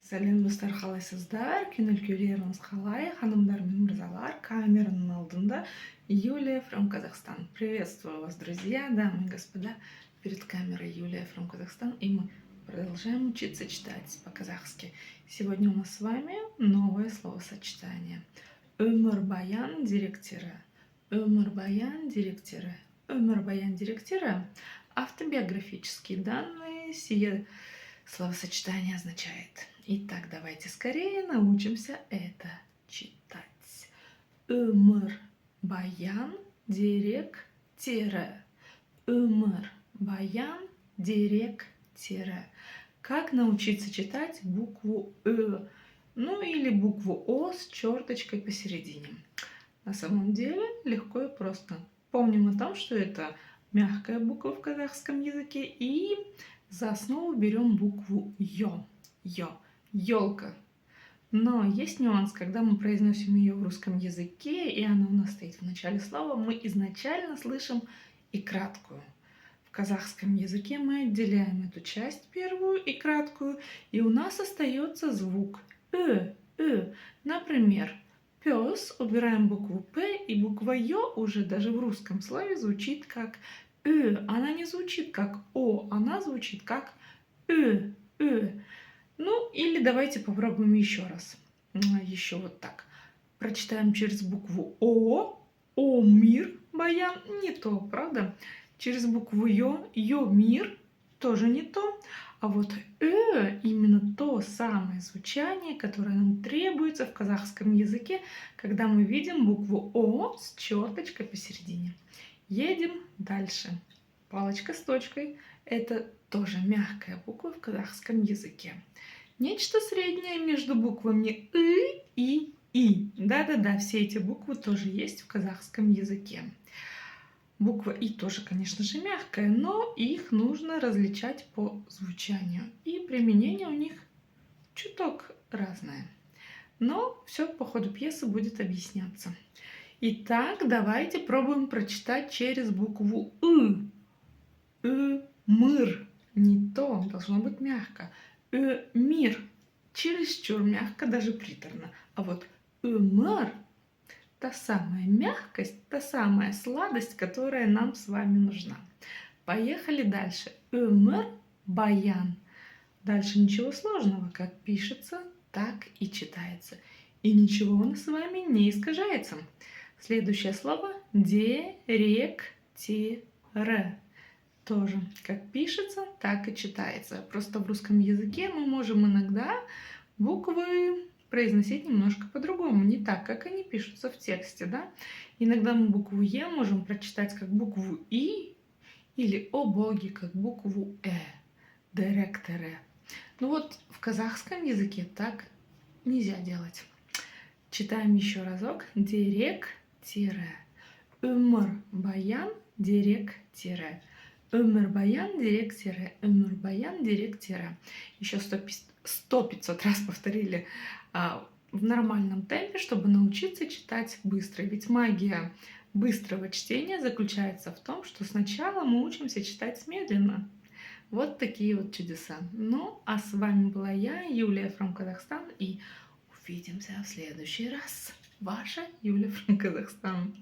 Сәлеметсіздер, қалайсыздар? Көңіл-күйлеріңіз қалай? Ханымдар мен мырзалар, камераның алдында Юлия from Казахстан. Приветствую вас, друзья, дамы и господа. Перед камерой Юлия from Казахстан, и мы продолжаем учиться читать по-казахски. Сегодня у нас с вами новое словосочетание. Өмірбаян директирі. Өмірбаян директирі. Өмірбаян директирі. Автобиографические данные. Сие словосочетание означает. Итак, давайте скорее научимся это читать. Өмірбаян директирі. Өмірбаян директирі. Как научиться читать букву Э? Ну или букву О с черточкой посередине. На самом деле легко и просто. Помним о том, что это мягкая буква в казахском языке, и за основу берем букву Ё. Ё. Ёлка. Но есть нюанс, когда мы произносим ее в русском языке, и она у нас стоит в начале слова, мы изначально слышим и краткую. В казахском языке мы отделяем эту часть первую и краткую, и у нас остается звук Например, пес, убираем букву П, и буква Ё уже даже в русском слове звучит как Она не звучит как О, она звучит как Ну, или давайте попробуем еще раз. Еще вот так. Прочитаем через букву О. О-мир, баян. Не то, правда? Через букву Ё. Ё-мир. Тоже не то. А вот именно то самое звучание, которое нам требуется в казахском языке, когда мы видим букву О с черточкой посередине. Едем дальше. Палочка с точкой – это тоже мягкая буква в казахском языке. Нечто среднее между буквами и И. Да-да-да, все эти буквы тоже есть в казахском языке. Буква И тоже, конечно же, мягкая, но их нужно различать по звучанию. И применение у них чуток разное. Но все по ходу пьесы будет объясняться. Итак, давайте пробуем прочитать через букву Мыр. Не то, должно быть мягко. Мир. Чересчур мягко, даже приторно. А вот мыр — та самая мягкость, та самая сладость, которая нам с вами нужна. Поехали дальше. Баян. Дальше ничего сложного. Как пишется, так и читается. И ничего у нас с вами не искажается. Следующее слово — директирі. Тоже как пишется, так и читается. Просто в русском языке мы можем иногда буквы произносить немножко по-другому, не так, как они пишутся в тексте, да? Иногда мы букву Е можем прочитать как букву И, или о боги как букву Директоре. Ну вот в казахском языке так нельзя делать. Читаем еще разок. Директирі. Өмірбаян директирі. Өмірбаян директирі. Өмірбаян директирі. Еще 100-500 раз повторили в нормальном темпе, чтобы научиться читать быстро. Ведь магия быстрого чтения заключается в том, что сначала мы учимся читать медленно. Вот такие вот чудеса. Ну, а с вами была я, Юлия from Казахстан, и увидимся в следующий раз. Ваша Юлия from Казахстан.